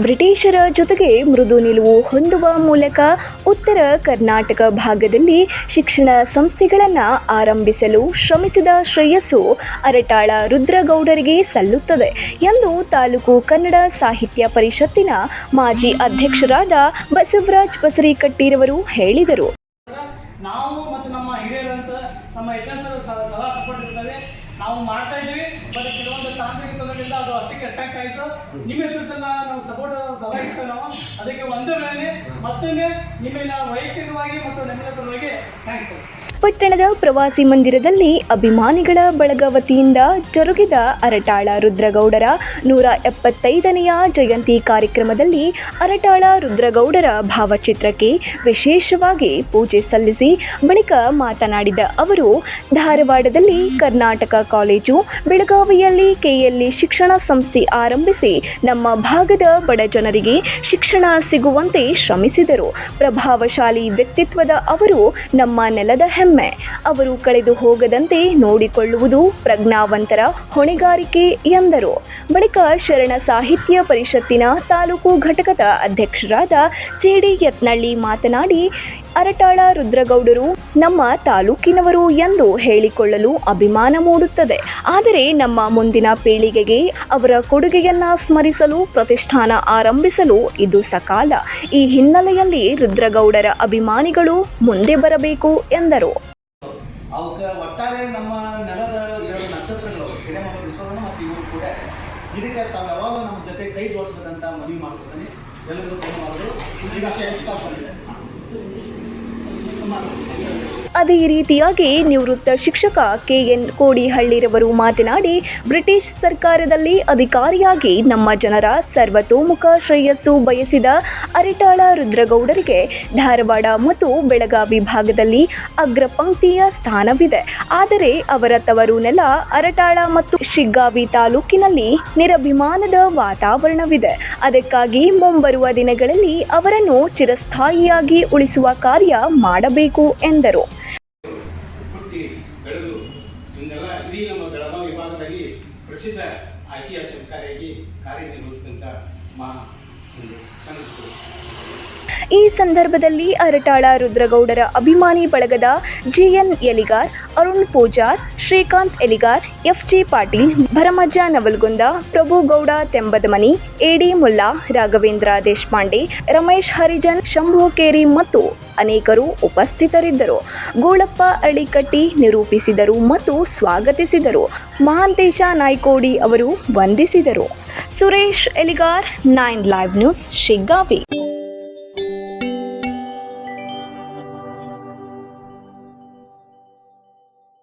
ಬ್ರಿಟಿಷರ ಜೊತೆಗೆ ಮೃದು ನಿಲುವು ಹೊಂದುವ ಮೂಲಕ ಉತ್ತರ ಕರ್ನಾಟಕ ಭಾಗದಲ್ಲಿ ಶಿಕ್ಷಣ ಸಂಸ್ಥೆಗಳನ್ನು ಆರಂಭಿಸಲು ಶ್ರಮಿಸಿದ ಶ್ರೇಯಸ್ಸು ಅರಟಾಳ ರುದ್ರಗೌಡರಿಗೆ ಸಲ್ಲುತ್ತದೆ ಎಂದು ತಾಲೂಕು ಕನ್ನಡ ಸಾಹಿತ್ಯ ಪರಿಷತ್ತಿನ ಮಾಜಿ ಅಧ್ಯಕ್ಷರಾದ ಬಸವರಾಜ್ ಬಸರಿಕಟ್ಟಿರವರು ಹೇಳಿದರು. ನಾವು ಮತ್ತು ನಮ್ಮ ಹಿರಿಯರಂತ ನಮ್ಮ ಯಜಮಾನರು ಸಲಹೆ ಸಪೋರ್ಟ್ ಇರ್ತವೆ. ನಾವು ಮಾಡ್ತಾ ಇದ್ದೀವಿ, ಬಟ್ ಕೆಲವೊಂದು ತಾಂತ್ರಿಕ ತೊಂದರೆಯಿಂದ ಅದು ಅಷ್ಟಕ್ಕೆ ಅಟ್ಯಾಕ್ ಆಯಿತು. ನಿಮ್ಮ ಎದುರುತ್ತಲ್ಲ ನಾವು ಸಪೋರ್ಟ್ ಸಲಹೆ ಇರ್ತೇವೆ. ನಾವು ಅದಕ್ಕೆ ಒಂದು ವೇಳೆ ಮತ್ತೊಮ್ಮೆ ನಿಮ್ಮನ್ನ ವೈಯಕ್ತಿಕವಾಗಿ ಮತ್ತು ನಮ್ಮೆಲ್ಲ ಪರವಾಗಿ ಥ್ಯಾಂಕ್ಸ್. ಪಟ್ಟಣದ ಪ್ರವಾಸಿ ಮಂದಿರದಲ್ಲಿ ಅಭಿಮಾನಿಗಳ ಬಳಗ ವತಿಯಿಂದ ಜರುಗಿದ ಅರಟಾಳ ರುದ್ರಗೌಡರ 175ನೆಯ ಜಯಂತಿ ಕಾರ್ಯಕ್ರಮದಲ್ಲಿ ಅರಟಾಳ ರುದ್ರಗೌಡರ ಭಾವಚಿತ್ರಕ್ಕೆ ವಿಶೇಷವಾಗಿ ಪೂಜೆ ಸಲ್ಲಿಸಿ ಬಳಿಕ ಮಾತನಾಡಿದ ಅವರು, ಧಾರವಾಡದಲ್ಲಿ ಕರ್ನಾಟಕ ಕಾಲೇಜು, ಬೆಳಗಾವಿಯಲ್ಲಿ ಕೆಎಲ್ಇ ಶಿಕ್ಷಣ ಸಂಸ್ಥೆ ಆರಂಭಿಸಿ ನಮ್ಮ ಭಾಗದ ಬಡ ಜನರಿಗೆ ಶಿಕ್ಷಣ ಸಿಗುವಂತೆ ಶ್ರಮಿಸಿದರು. ಪ್ರಭಾವಶಾಲಿ ವ್ಯಕ್ತಿತ್ವದ ಅವರು ನಮ್ಮ ನೆಲದ ಹೆಮ್ಮೆ. ಅವರು ಕಳೆದು ಹೋಗದಂತೆ ನೋಡಿಕೊಳ್ಳುವುದು ಪ್ರಜ್ಞಾವಂತರ ಹೊಣೆಗಾರಿಕೆ ಎಂದರು. ಬಳಿಕ ಶರಣ ಸಾಹಿತ್ಯ ಪರಿಷತ್ತಿನ ತಾಲೂಕು ಘಟಕದ ಅಧ್ಯಕ್ಷರಾದ ಸಿಡಿ ಯತ್ನಳ್ಳಿ ಮಾತನಾಡಿ, ಅರಟಾಳ ರುದ್ರಗೌಡರು ನಮ್ಮ ತಾಲೂಕಿನವರು ಎಂದು ಹೇಳಿಕೊಳ್ಳಲು ಅಭಿಮಾನ ಮೂಡುತ್ತದೆ. ಆದರೆ ನಮ್ಮ ಮುಂದಿನ ಪೀಳಿಗೆಗೆ ಅವರ ಕೊಡುಗೆಯನ್ನ ಸ್ಮರಿಸಲು ಪ್ರತಿಷ್ಠಾನ ಆರಂಭಿಸಲು ಇದು ಸಕಾಲ. ಈ ಹಿನ್ನೆಲೆಯಲ್ಲಿ ರುದ್ರಗೌಡರ ಅಭಿಮಾನಿಗಳು ಮುಂದೆ ಬರಬೇಕು ಎಂದರು. ಒಟ್ಟಾರೆ ನಮ್ಮ ನೆಲದ 2 ನಕ್ಷತ್ರಗಳು ಹಿರೇಮಠ ವಿಶ್ವರಣ ಮತ್ತು ಇವರು ಕೂಡ ಇದಕ್ಕೆ ತಾವು ಯಾವಾಗ ನಮ್ಮ ಜೊತೆ ಕೈ ಜೋಡಿಸ್ಬೇಕಂತ ಮನವಿ ಮಾಡ್ಕೊತಾನೆ. ಎಲ್ಲರಿಗೂ ಧನ್ಯವಾದಗಳು. ಅದೇ ರೀತಿಯಾಗಿ ನಿವೃತ್ತ ಶಿಕ್ಷಕ ಕೆಎನ್ ಕೋಡಿಹಳ್ಳಿರವರು ಮಾತನಾಡಿ, ಬ್ರಿಟಿಷ್ ಸರ್ಕಾರದಲ್ಲಿ ಅಧಿಕಾರಿಯಾಗಿ ನಮ್ಮ ಜನರ ಸರ್ವತೋಮುಖ ಶ್ರೇಯಸ್ಸು ಬಯಸಿದ ಅರಟಾಳ ರುದ್ರಗೌಡರಿಗೆ ಧಾರವಾಡ ಮತ್ತು ಬೆಳಗಾವಿ ಭಾಗದಲ್ಲಿ ಅಗ್ರಪಂಕ್ತಿಯ ಸ್ಥಾನವಿದೆ. ಆದರೆ ಅವರ ತವರು ನೆಲ ಅರಟಾಳ ಮತ್ತು ಶಿಗ್ಗಾವಿ ತಾಲೂಕಿನಲ್ಲಿ ನಿರಭಿಮಾನದ ವಾತಾವರಣವಿದೆ. ಅದಕ್ಕಾಗಿ ಮುಂಬರುವ ದಿನಗಳಲ್ಲಿ ಅವರನ್ನು ಚಿರಸ್ಥಾಯಿಯಾಗಿ ಉಳಿಸುವ ಕಾರ್ಯ ಮಾಡಬೇಕು ಎಂದರು. ಬೆಳೆದು ಇಂದೆಲ್ಲ ಇಡೀ ನಮ್ಮ ಬೆಳಗಾವಿ ವಿಭಾಗದಲ್ಲಿ ಪ್ರಸಿದ್ಧ ಆಶೀಯ ಸರ್ಕಾರಿಯಾಗಿ ಕಾರ್ಯನಿರ್ವಹಿಸಿದಂಥ ಈ ಸಂದರ್ಭದಲ್ಲಿ ಅರಟಾಳ ರುದ್ರಗೌಡರ ಅಭಿಮಾನಿ ಬಳಗದ ಜಿಎನ್ ಎಲಿಗಾರ್, ಅರುಣ್ ಪೂಜಾರ್, ಶ್ರೀಕಾಂತ್ ಎಲಿಗಾರ್, ಎಫ್ಜಿ ಪಾಟೀಲ್, ಭರಮಜ್ಜ ನವಲ್ಗುಂದ, ಪ್ರಭುಗೌಡ ತೆಂಬದಮನಿ, ಎಡಿ ಮುಲ್ಲಾ, ರಾಘವೇಂದ್ರ ದೇಶಪಾಂಡೆ, ರಮೇಶ್ ಹರಿಜನ್, ಶಂಭು ಕೇರಿ ಮತ್ತು ಅನೇಕರು ಉಪಸ್ಥಿತರಿದ್ದರು. ಗೋಳಪ್ಪ ಅರಳಿಕಟ್ಟಿ ನಿರೂಪಿಸಿದರು ಮತ್ತು ಸ್ವಾಗತಿಸಿದರು. ಮಹಾಂತೇಶ ನಾಯ್ಕೋಡಿ ಅವರು ವಂದಿಸಿದರು. Suresh Eligar, 9 live news, Shiggavi.